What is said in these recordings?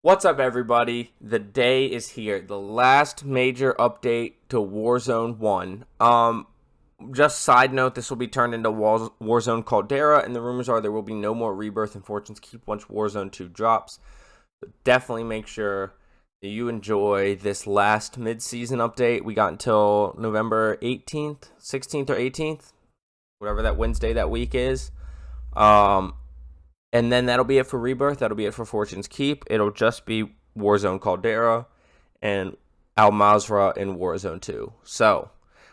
What's up, everybody? The day is here. The last major update to Warzone 1. Just side note, this will be turned into Warzone Caldera, and the rumors are there will be no more Rebirth and Fortune's Keep once Warzone 2 drops. So definitely make sure that you enjoy this last mid-season update. We got until November 18th, 16th, or 18th, whatever that Wednesday that week is. And then that'll be it for Rebirth. That'll be it for Fortune's Keep. It'll just be Warzone Caldera and Al Mazrah in Warzone 2. So,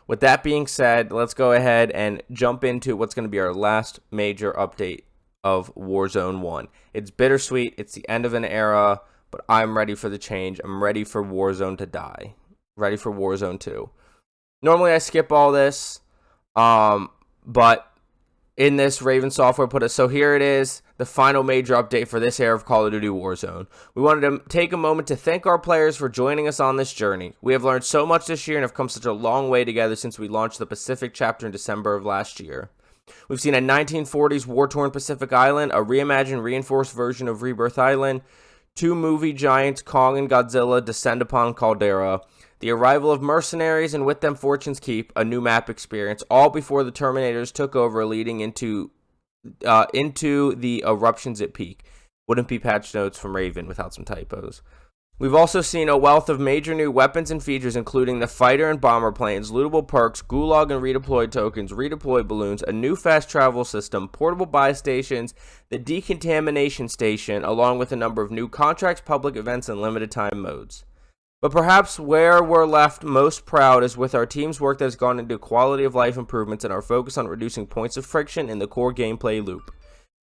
with that being said, let's go ahead and jump into what's going to be our last major update of Warzone 1. It's bittersweet. It's the end of an era, but I'm ready for the change. I'm ready for Warzone to die. Ready for Warzone 2. Normally, I skip all this, but in this, Raven Software put it. So here it is, the final major update for this era of Call of Duty Warzone. We wanted to take a moment to thank our players for joining us on this journey. We have learned so much this year and have come such a long way together since we launched the Pacific chapter in December of last year. We've seen a 1940s war-torn Pacific Island, a reimagined, reinforced version of Rebirth Island, two movie giants, Kong and Godzilla, descend upon Caldera, the arrival of mercenaries, and with them Fortune's Keep, a new map experience, all before the Terminators took over, leading into the eruptions at peak. Wouldn't be patch notes from Raven without some typos. We've also seen a wealth of major new weapons and features, including the fighter and bomber planes, lootable perks, gulag and redeploy tokens, redeploy balloons, a new fast travel system, portable buy stations, the decontamination station, along with a number of new contracts, public events, and limited time modes. But perhaps where we're left most proud is with our team's work that has gone into quality of life improvements and our focus on reducing points of friction in the core gameplay loop.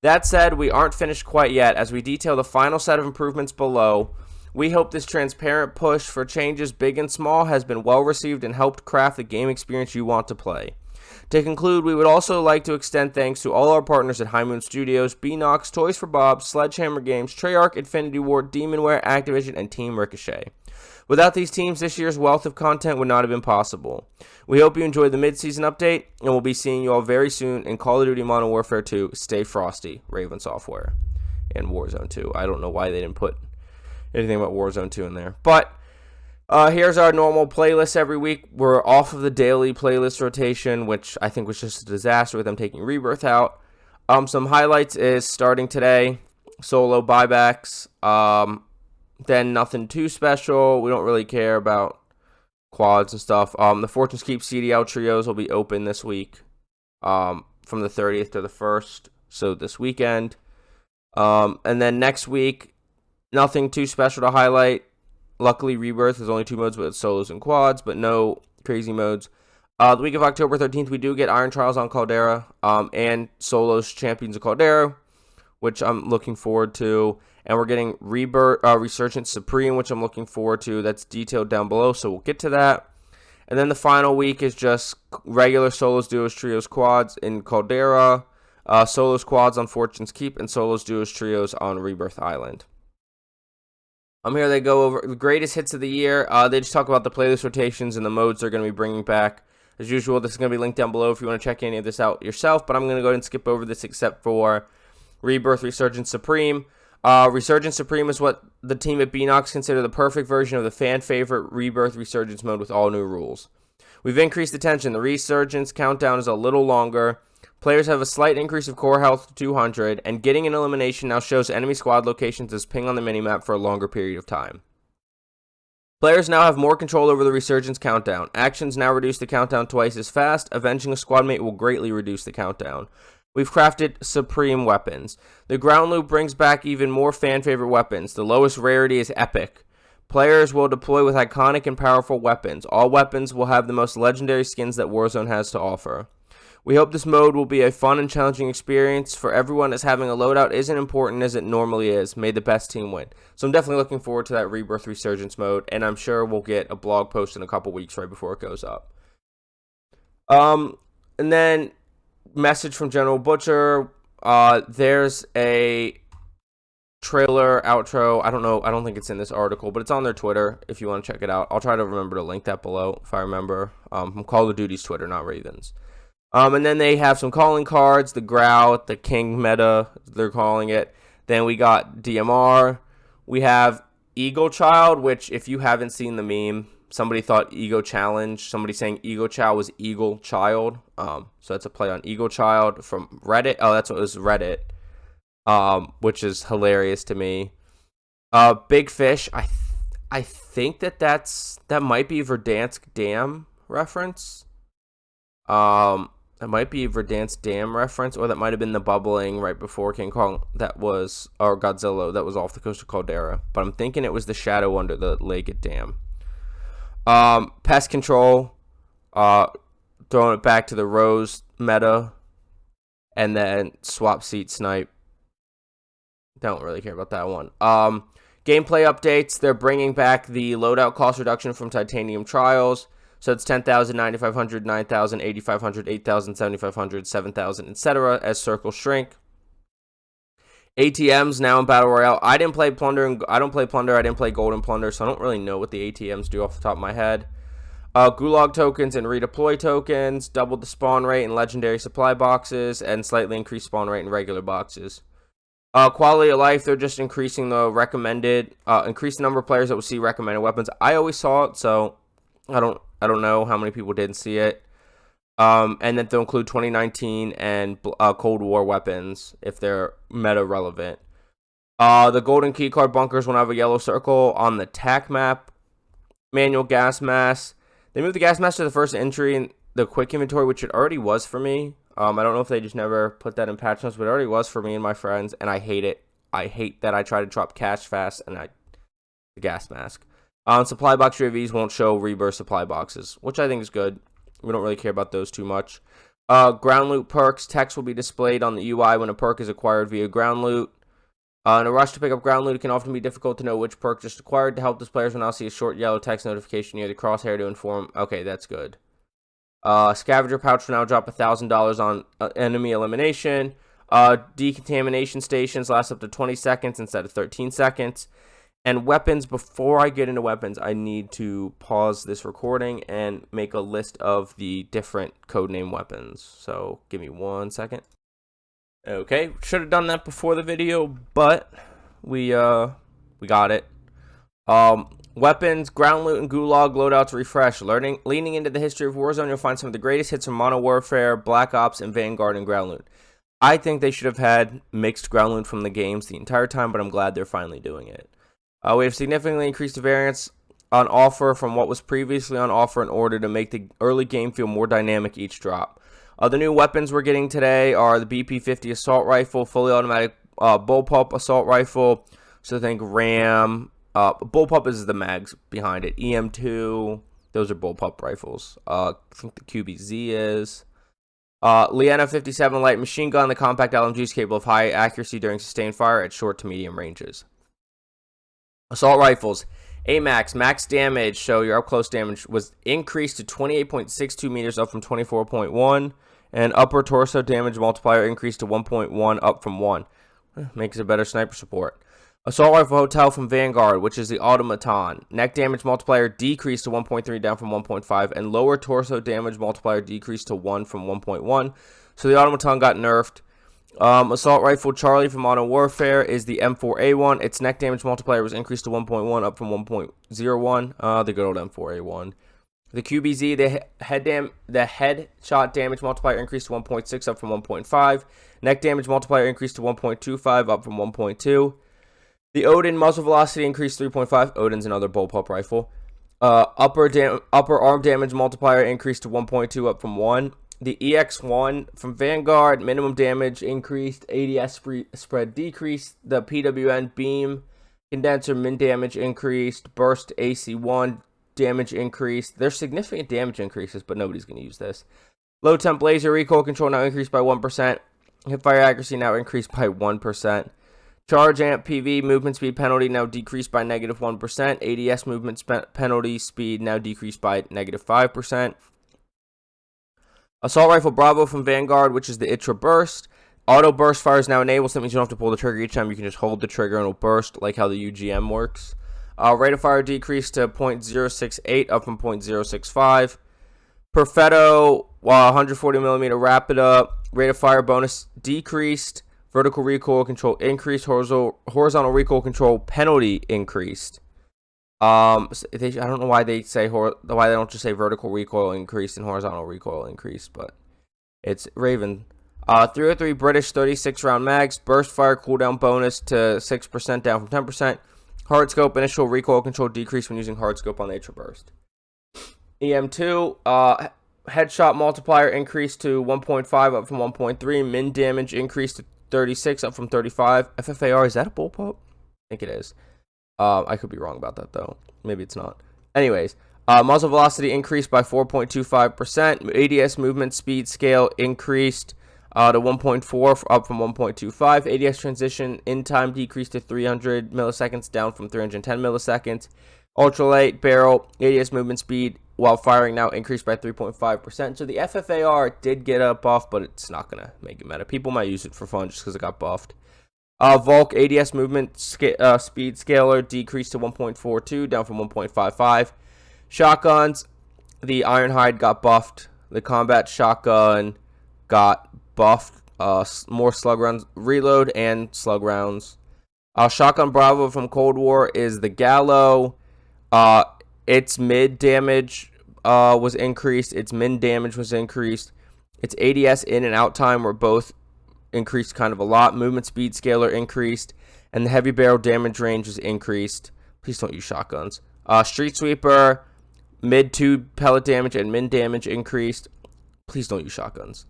That said, we aren't finished quite yet. As we detail the final set of improvements below, we hope this transparent push for changes big and small has been well received and helped craft the game experience you want to play. To conclude, we would also like to extend thanks to all our partners at High Moon Studios, BNox, Toys for Bob, Sledgehammer Games, Treyarch, Infinity Ward, Demonware, Activision, and Team Ricochet. Without these teams, this year's wealth of content would not have been possible. We hope you enjoyed the mid-season update, and we'll be seeing you all very soon in Call of Duty Modern Warfare 2. Stay frosty, Raven Software, and Warzone 2. I don't know why they didn't put anything about Warzone 2 in there. But here's our normal playlist every week. We're off of the daily playlist rotation, which I think was just a disaster with them taking Rebirth out. Some highlights is starting today, solo buybacks. Then nothing too special. We don't really care about quads and stuff. The Fortune's Keep CDL trios will be open this week, from the 30th to the 1st, so this weekend. And then next week, nothing too special to highlight. Luckily, Rebirth, there's only two modes, but it's solos and quads, but no crazy modes. The week of October 13th, we do get Iron Trials on Caldera, and solos Champions of Caldera, which I'm looking forward to. And we're getting Resurgence Supreme, which I'm looking forward to. That's detailed down below, so we'll get to that. And then the final week is just regular solos, duos, trios, quads in Caldera, solos, quads on Fortune's Keep, and solos, duos, trios on Rebirth Island. Here they go over the greatest hits of the year. They just talk about the playlist rotations and the modes they're going to be bringing back. As usual, this is going to be linked down below if you want to check any of this out yourself, but I'm going to go ahead and skip over this except for Rebirth Resurgence Supreme. Resurgence Supreme is what the team at BNox consider the perfect version of the fan-favorite Rebirth Resurgence mode with all new rules. We've increased the tension. The Resurgence countdown is a little longer. Players have a slight increase of core health to 200, and getting an elimination now shows enemy squad locations as ping on the minimap for a longer period of time. Players now have more control over the Resurgence countdown. Actions now reduce the countdown twice as fast. Avenging a squad mate will greatly reduce the countdown. We've crafted Supreme weapons. The ground loop brings back even more fan-favorite weapons. The lowest rarity is Epic. Players will deploy with iconic and powerful weapons. All weapons will have the most legendary skins that Warzone has to offer. We hope this mode will be a fun and challenging experience for everyone, as having a loadout isn't important as it normally is. May the best team win. So I'm definitely looking forward to that Rebirth Resurgence mode, and I'm sure we'll get a blog post in a couple weeks right before it goes up. And then message from General Butcher. There's a trailer outro. I don't know. I don't think it's in this article, but it's on their Twitter if you want to check it out. I'll try to remember to link that below if I remember. From Call of Duty's Twitter, not Raven's. And then they have some calling cards, the Growl, the King meta, they're calling it. Then we got DMR. We have Eagle Child, which if you haven't seen the meme, somebody thought Ego Challenge. Somebody saying Ego Child was Eagle Child. So that's a play on Eagle Child from Reddit. Oh, that's what it was, Reddit. Which is hilarious to me. Big Fish. I think that might be Verdansk Dam reference. That might be Verdansk Dam reference, or that might have been the bubbling right before King Kong or Godzilla that was off the coast of Caldera. But I'm thinking it was the shadow under the lake at Dam. Pest Control, throwing it back to the Rose meta, and then Swap Seat Snipe. Don't really care about that one. Gameplay updates, they're bringing back the loadout cost reduction from Titanium Trials. So it's 10,000, 9,500, 9,000, 8,500, 8,000, 7,500, 7,000, etc. as circles shrink. ATMs now in Battle Royale. I didn't play Plunder. I don't play Plunder. I didn't play Golden Plunder, so I don't really know what the ATMs do off the top of my head. Gulag tokens and redeploy tokens. Doubled the spawn rate in legendary supply boxes and slightly increased spawn rate in regular boxes. Quality of life, they're just increasing the recommended, increase the number of players that will see recommended weapons. I always saw it, so I don't know how many people didn't see it. And then they'll include 2019 and Cold War weapons if they're meta relevant. The golden keycard bunkers will have a yellow circle on the TAC map. Manual gas mask. They moved the gas mask to the first entry in the quick inventory, which it already was for me. I don't know if they just never put that in patch notes, but it already was for me and my friends, and I hate it. I hate that I try to drop cash fast and the gas mask. Supply box UAVs won't show rebirth supply boxes, which I think is good. We don't really care about those too much. Ground loot perks. Text will be displayed on the UI when a perk is acquired via ground loot. In a rush to pick up ground loot, it can often be difficult to know which perk just acquired. To help this, players will now see a short yellow text notification near the crosshair to inform. Okay, that's good. Scavenger pouch will now drop $1,000 on enemy elimination. Decontamination stations last up to 20 seconds instead of 13 seconds. And weapons, before I get into weapons, I need to pause this recording and make a list of the different codename weapons. So give me 1 second. Okay, should have done that before the video, but we got it. Weapons, ground loot, and gulag loadouts refresh. Leaning into the history of Warzone, you'll find some of the greatest hits from Modern Warfare, Black Ops, and Vanguard and ground loot. I think they should have had mixed ground loot from the games the entire time, but I'm glad they're finally doing it. We have significantly increased the variance on offer from what was previously on offer in order to make the early game feel more dynamic each drop. The new weapons we're getting today are the BP-50 assault rifle, fully automatic bullpup assault rifle. So think RAM. Bullpup is the mags behind it. EM2. Those are bullpup rifles. I think the QBZ is. Liana 57 light machine gun. The compact LMG is capable of high accuracy during sustained fire at short to medium ranges. Assault rifles. AMAX, max damage, so your up-close damage was increased to 28.62 meters, up from 24.1. And upper torso damage multiplier increased to 1.1, up from 1. Makes a better sniper support. Assault rifle hotel from Vanguard, which is the automaton. Neck damage multiplier decreased to 1.3, down from 1.5. And lower torso damage multiplier decreased to 1 from 1.1. So the automaton got nerfed. Assault rifle Charlie from Modern Warfare is the M4A1. Its neck damage multiplier was increased to 1.1, up from 1.01. The good old M4A1. The QBZ, the headshot damage multiplier increased to 1.6, up from 1.5. Neck damage multiplier increased to 1.25, up from 1.2. The Odin muzzle velocity increased 3.5. Odin's another bullpup rifle. Upper arm damage multiplier increased to 1.2, up from 1. The EX1 from Vanguard, minimum damage increased, ADS spread decreased. The PWN beam condenser min damage increased, burst AC1 damage increased. There's significant damage increases, but nobody's going to use this. Low temp laser recoil control now increased by 1%. Hipfire accuracy now increased by 1%. Charge amp PV movement speed penalty now decreased by -1%. ADS movement penalty speed now decreased by -5%. Assault rifle Bravo from Vanguard, which is the ITRA burst. Auto burst fire is now enabled, so that means you don't have to pull the trigger each time. You can just hold the trigger and it'll burst, like how the UGM works. Rate of fire decreased to 0.068, up from 0.065. Perfetto, 140mm Rapida. Rate of fire bonus decreased. Vertical recoil control increased. Horizontal recoil control penalty increased. I don't know why they say why they don't just say vertical recoil increased and horizontal recoil increased, but it's Raven. 303 British 36 round mags, burst fire cooldown bonus to 6% down from 10%. Hard scope initial recoil control decrease when using hard scope on the Ultra Burst. EM2 headshot multiplier increased to 1.5 up from 1.3. Min damage increased to 36 up from 35. FFAR, is that a bullpup? I think it is. I could be wrong about that though. Maybe it's not. Anyways, muzzle velocity increased by 4.25%. ADS movement speed scale increased to 1.4 up from 1.25. ADS transition in time decreased to 300 milliseconds down from 310 milliseconds. Ultralight barrel ADS movement speed while firing now increased by 3.5%. So the FFAR did get a buff, but it's not going to make it meta. People might use it for fun just because it got buffed. Volk ADS movement speed scaler decreased to 1.42 down from 1.55. Shotguns, the Ironhide got buffed. The combat shotgun got buffed. More slug rounds, reload and slug rounds. Shotgun Bravo from Cold War is the Gallo. Its mid damage was increased. Its min damage was increased. Its ADS in and out time were both increased kind of a lot. Movement speed scaler increased, and the heavy barrel damage range was increased. Please don't use shotguns. Street Sweeper, mid 2 pellet damage and min damage increased. Please don't use shotguns.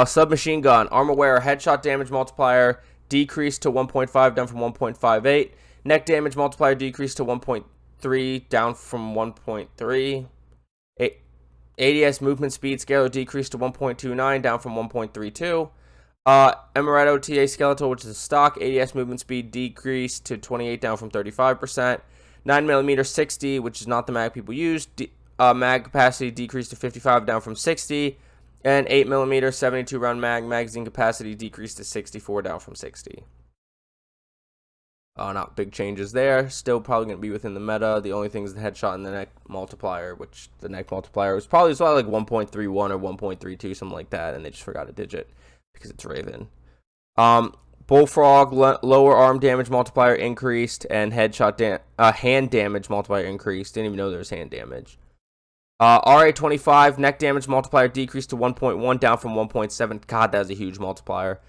Submachine gun, armor wearer, headshot damage multiplier decreased to 1.5 down from 1.58. Neck damage multiplier decreased to 1.3 down from 1.3. ADS movement speed scaler decreased to 1.29 down from 1.32. Amaretto TA Skeletal, which is a stock, ADS movement speed decreased to 28 down from 35%. 9mm 60, which is not the mag people use, mag capacity decreased to 55 down from 60. And 8mm 72 round magazine capacity decreased to 64 down from 60. Not big changes there. Still probably going to be within the meta. The only thing is the headshot and the neck multiplier, which the neck multiplier was probably like 1.31 or 1.32, something like that, and they just forgot a digit because it's Raven. Bullfrog lower arm damage multiplier increased, and headshot hand damage multiplier increased. Didn't even know there was hand damage. RA25 neck damage multiplier decreased to 1.1 down from 1.7. God, that was a huge multiplier.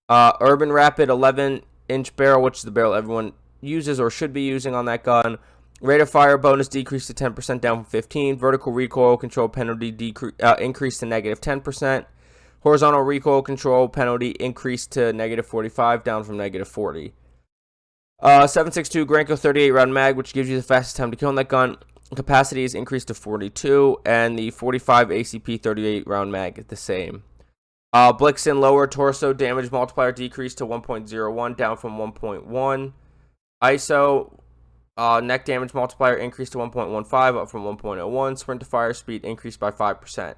Urban Rapid 11-inch barrel, which is the barrel everyone uses or should be using on that gun. Rate of fire bonus decreased to 10% down from 15. Vertical recoil control penalty increased to negative 10%. Horizontal recoil control penalty increased to negative 45 down from negative 40. 7.62 Granco 38 round mag, which gives you the fastest time to kill on that gun. Capacity is increased to 42, and the 45 ACP 38 round mag is the same. Blixen lower torso damage multiplier decreased to 1.01 down from 1.1. ISO neck damage multiplier increased to 1.15 up from 1.01. Sprint to fire speed increased by 5%.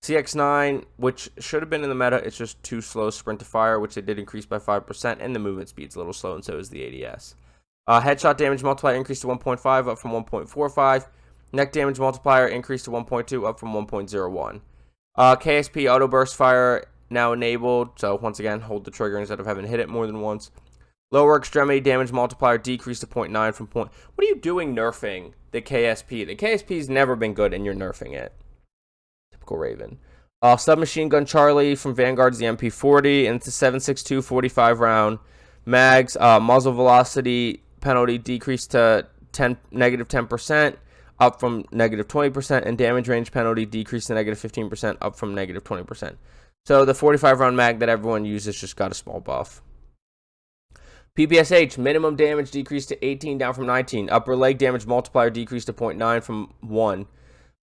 CX9, which should have been in the meta, it's just too slow sprint to fire, which it did increase by 5%, and the movement speed's a little slow, and so is the ADS. Headshot damage multiplier increased to 1.5 up from 1.45. Neck damage multiplier increased to 1.2 up from 1.01. KSP auto burst fire now enabled, so once again hold the trigger instead of having to hit it more than once. Lower extremity damage multiplier decreased to 0.9 from point. What are you doing nerfing the KSP? The KSP's never been good and you're nerfing it. Typical Raven. Submachine gun Charlie from Vanguard's the MP40, and it's a 7.62 45 round mags. Muzzle velocity penalty decreased to negative 10% up from negative 20%, and damage range penalty decreased to negative 15% up from negative 20%. So the 45 round mag that everyone uses just got a small buff. PPSH minimum damage decreased to 18 down from 19. Upper leg damage multiplier decreased to 0.9 from 1.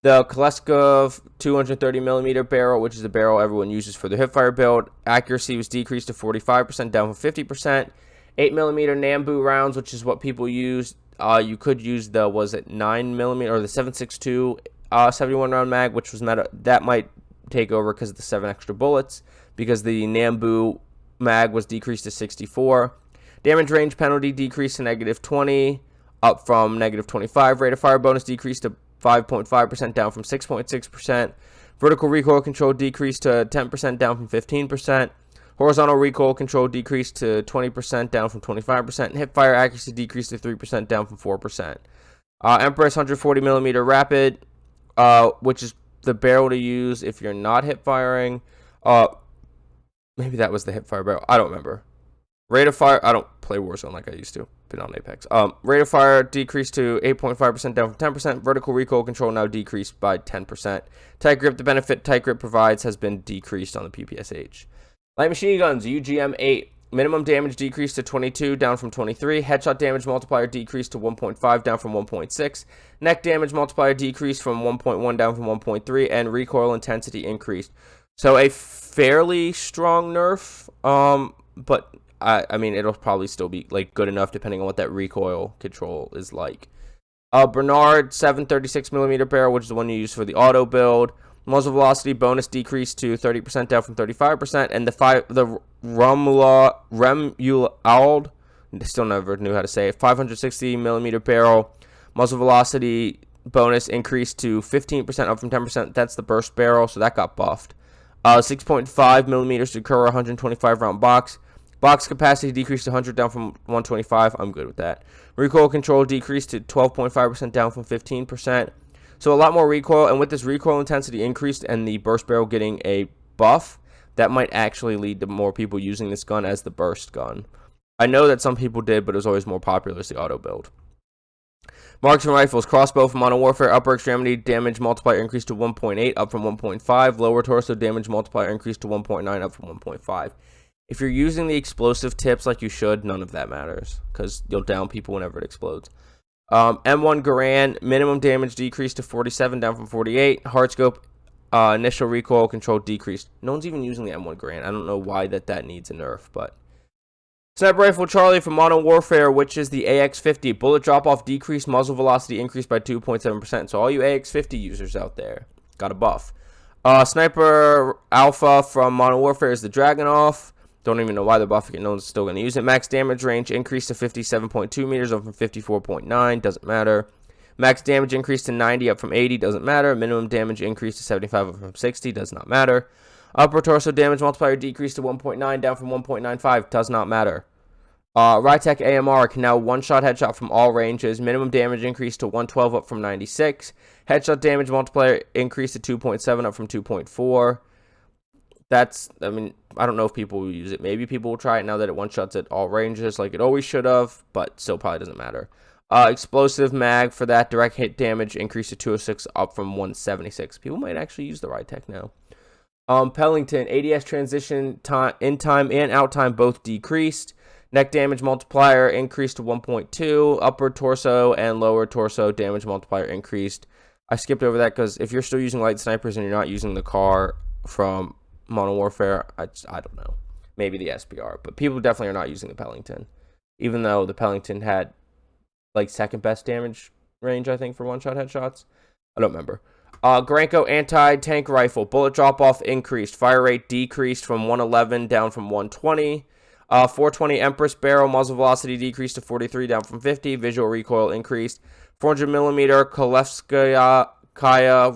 The Kaleskov 230mm barrel, which is the barrel everyone uses for the hipfire build, accuracy was decreased to 45% down from 50%. 8mm Nambu rounds, which is what people use. You could use the 9mm or the 7.62 71 round mag, which was meta. That might take over because of the 7 extra bullets, because the Nambu mag was decreased to 64. Damage range penalty decreased to negative 20 up from negative 25. Rate of fire bonus decreased to 5.5% down from 6.6%. Vertical recoil control decreased to 10% down from 15%. Horizontal recoil control decreased to 20% down from 25%. And hip fire accuracy decreased to 3% down from 4%. Empress 140 millimeter rapid, which is the barrel to use if you're not hip firing. Maybe that was the hip fire barrel. I don't remember. Rate of fire. I don't play Warzone like I used to. Been on Apex. Rate of fire decreased to 8.5%, down from 10%. Vertical recoil control now decreased by 10%. Tight grip. The benefit tight grip provides has been decreased on the PPSH. Light machine guns. UGM 8. Minimum damage decreased to 22, down from 23. Headshot damage multiplier decreased to 1.5, down from 1.6. Neck damage multiplier decreased from 1.1, down from 1.3. And recoil intensity increased. So a fairly strong nerf. But I mean, it'll probably still be like good enough depending on what that recoil control is like. Bernard 736 millimeter barrel, which is the one you use for the auto build. Muzzle velocity bonus decreased to 30%, down from 35%, and the Remuald, still never knew how to say it, 560 millimeter barrel muzzle velocity bonus increased to 15%, up from 10%. That's the burst barrel, so that got buffed. 6.5 millimeters to Cura 125 round box. Box capacity decreased to 100, down from 125. I'm good with that. Recoil control decreased to 12.5%, down from 15%. So a lot more recoil, and with this recoil intensity increased and the burst barrel getting a buff, that might actually lead to more people using this gun as the burst gun. I know that some people did, but it was always more popular as the auto build. Marksman rifles. Crossbow for Modern Warfare. Upper extremity damage multiplier increased to 1.8, up from 1.5. Lower torso damage multiplier increased to 1.9, up from 1.5. If you're using the explosive tips like you should, none of that matters, because you'll down people whenever it explodes. M1 Garand, minimum damage decreased to 47, down from 48. Hardscope, initial recoil control decreased. No one's even using the M1 Garand. I don't know why that needs a nerf, but. Sniper Rifle Charlie from Modern Warfare, which is the AX50. Bullet drop-off decreased, muzzle velocity increased by 2.7%. So all you AX50 users out there, got a buff. Sniper Alpha from Modern Warfare is the Dragunov. Don't even know why they're buffing it. No one's still going to use it. Max damage range increased to 57.2 meters, up from 54.9. Doesn't matter. Max damage increased to 90, up from 80. Doesn't matter. Minimum damage increased to 75, up from 60. Does not matter. Upper torso damage multiplier decreased to 1.9, down from 1.95. Does not matter. Rytech AMR can now one-shot headshot from all ranges. Minimum damage increased to 112, up from 96. Headshot damage multiplier increased to 2.7, up from 2.4. I mean, I don't know if people will use it. Maybe people will try it now that it one-shots at all ranges like it always should have, but still probably doesn't matter. Explosive mag for that. Direct hit damage increased to 206, up from 176. People might actually use the Rytech now. Pellington, ADS transition time, in time and out time both decreased. Neck damage multiplier increased to 1.2. Upper torso and lower torso damage multiplier increased. I skipped over that because if you're still using light snipers and you're not using the car from Modern Warfare, I don't know. Maybe the SPR, but people definitely are not using the Pellington. Even though the Pellington had like second best damage range, I think, for one-shot headshots. I don't remember. Granko anti-tank rifle. Bullet drop-off increased. Fire rate decreased from 111 down from 120. 420 Empress barrel. Muzzle velocity decreased to 43, down from 50. Visual recoil increased. 400 millimeter Kolevskaya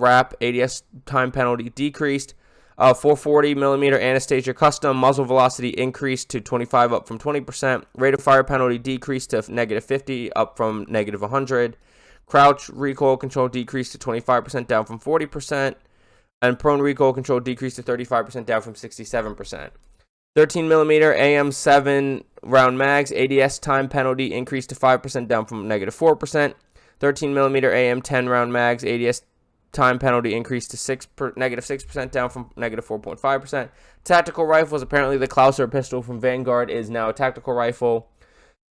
wrap. ADS time penalty decreased. 440 millimeter Anastasia custom. Muzzle velocity increased to 25, up from 20%. Rate of fire penalty decreased to -50, up from -100. Crouch recoil control decreased to 25%, down from 40%. And prone recoil control decreased to 35%, down from 67%. 13 millimeter AM7 round mags. ADS time penalty increased to 5%, down from -4%. 13 millimeter AM10 round mags. ADS time penalty increased to -6%, down from -4.5%. Tactical rifles. Apparently the Caldera pistol from Vanguard is now a tactical rifle.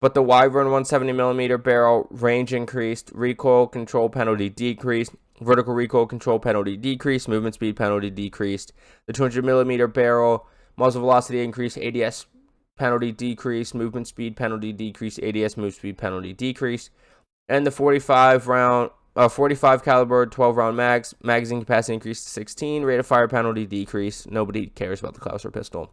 But the Wyvern 170 millimeter barrel range increased. Recoil control penalty decreased. Vertical recoil control penalty decreased. Movement speed penalty decreased. The 200 millimeter barrel muzzle velocity increased. ADS penalty decreased. Movement speed penalty decreased. ADS move speed penalty decreased. And the 45 caliber 12 round mags. Magazine capacity increased to 16. Rate of fire penalty decreased. Nobody cares about the Caldera pistol.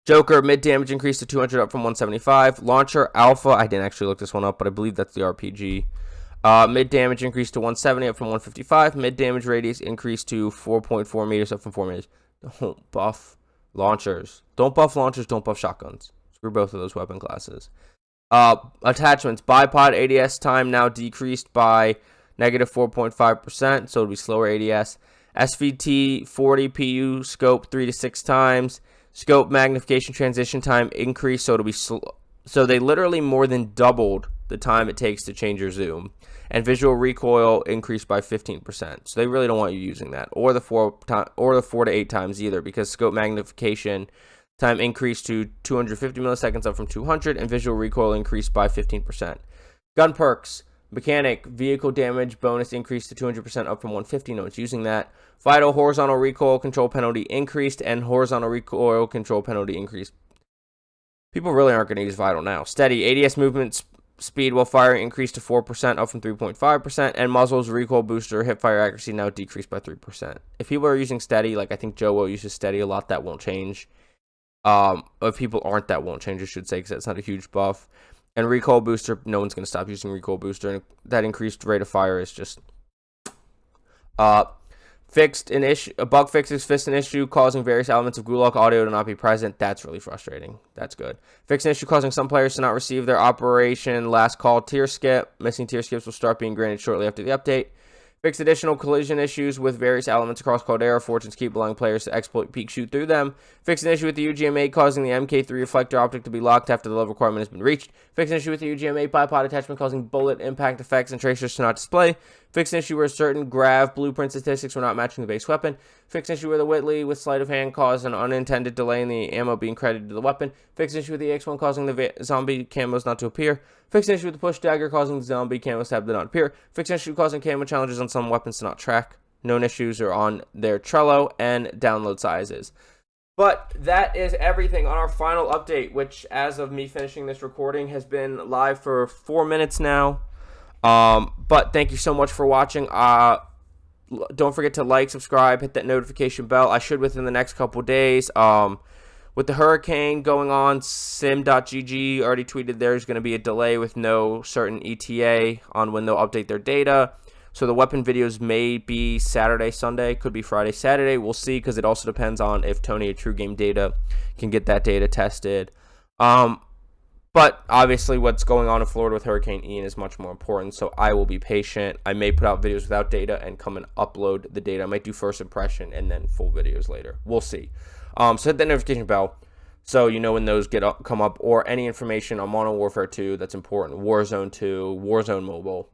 Joker, mid damage increased to 200, up from 175. Launcher Alpha, I didn't actually look this one up, but I believe that's the RPG. Mid damage increased to 170, up from 155. Mid damage radius increased to 4.4 meters, up from 4 meters. Don't buff launchers. Don't buff launchers, don't buff shotguns. Screw both of those weapon classes. Attachments. Bipod ADS time now decreased by negative 4.5%, so it'll be slower ADS. SVT 40 PU scope 3 to 6 times. Scope magnification transition time increased, so it'll be so they literally more than doubled the time it takes to change your zoom. And visual recoil increased by 15%. So they really don't want you using that, or the 4 to 8 times either, because scope magnification time increased to 250 milliseconds up from 200, and visual recoil increased by 15%. Gun perks. Mechanic, vehicle damage bonus increased to 200% up from 150. No one's using that. Vital, horizontal recoil control penalty increased, and horizontal recoil control penalty increased. People really aren't going to use Vital now. Steady, ADS movement speed while firing increased to 4% up from 3.5%, and muzzle's recoil booster hipfire accuracy now decreased by 3%. If people are using Steady, like I think Joe will uses Steady a lot, that won't change. If people aren't, that won't change, I should say, because that's not a huge buff. And recoil booster, no one's going to stop using recoil booster. And that increased rate of fire is just fixed an issue. A bug fixes fixed an issue causing various elements of Gulag audio to not be present. That's really frustrating. That's good. Fixed an issue causing some players to not receive their Operation Last Call tier skip. Missing tier skips will start being granted shortly after the update. Fixed additional collision issues with various elements across Caldera. Fortunes keep allowing players to exploit peek shoot through them. Fixed an issue with the UGM causing the MK3 reflector optic to be locked after the level requirement has been reached. Fixed an issue with the UGM bipod attachment causing bullet impact effects and tracers to not display. Fixed an issue where certain grav blueprint statistics were not matching the base weapon. Fixed an issue where the Whitley with sleight of hand caused an unintended delay in the ammo being credited to the weapon. Fixed an issue with the X1 causing the zombie camos not to appear. Fixed an issue with the push dagger causing the zombie camos tab to not appear. Fixed an issue causing camo challenges on some weapons to not track. Known issues are on their Trello and download sizes. But that is everything on our final update, which as of me finishing this recording has been live for 4 minutes now. But thank you so much for watching. Don't forget to like, subscribe, hit that notification bell. I should within the next couple days. With the hurricane going on, sim.gg already tweeted there's going to be a delay with no certain ETA on when they'll update their data. So the weapon videos may be Saturday, Sunday, could be Friday, Saturday. We'll see, because it also depends on if Tony at True Game Data can get that data tested. But obviously what's going on in Florida with Hurricane Ian is much more important, so I will be patient. I may put out videos without data and come and upload the data. I might do first impression and then full videos later. We'll see. So hit that notification bell so you know when those come up, or any information on Modern Warfare 2 that's important, Warzone 2, Warzone Mobile.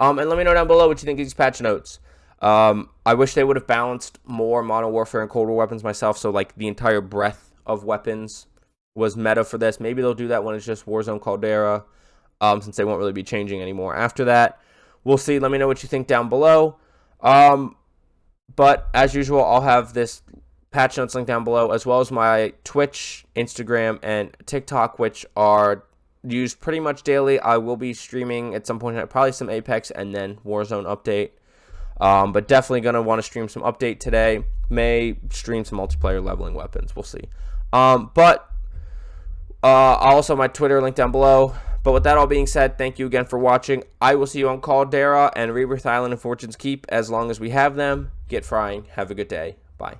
And let me know down below what you think of these patch notes. I wish they would have balanced more Modern Warfare and Cold War weapons myself, so like the entire breadth of weapons was meta for this. Maybe they'll do that when it's just Warzone Caldera, since they won't really be changing anymore after that. We'll see. Let me know what you think down below. But as usual, I'll have this patch notes link down below, as well as my Twitch, Instagram, and TikTok, which are used pretty much daily. I will be streaming at some point, probably some Apex and then Warzone update. But definitely going to want to stream some update today. May stream some multiplayer leveling weapons. We'll see. But also my Twitter link down below. But with that all being said, thank you again for watching. I will see you on Caldera and Rebirth Island and Fortune's Keep as long as we have them. Get frying. Have a good day. Bye.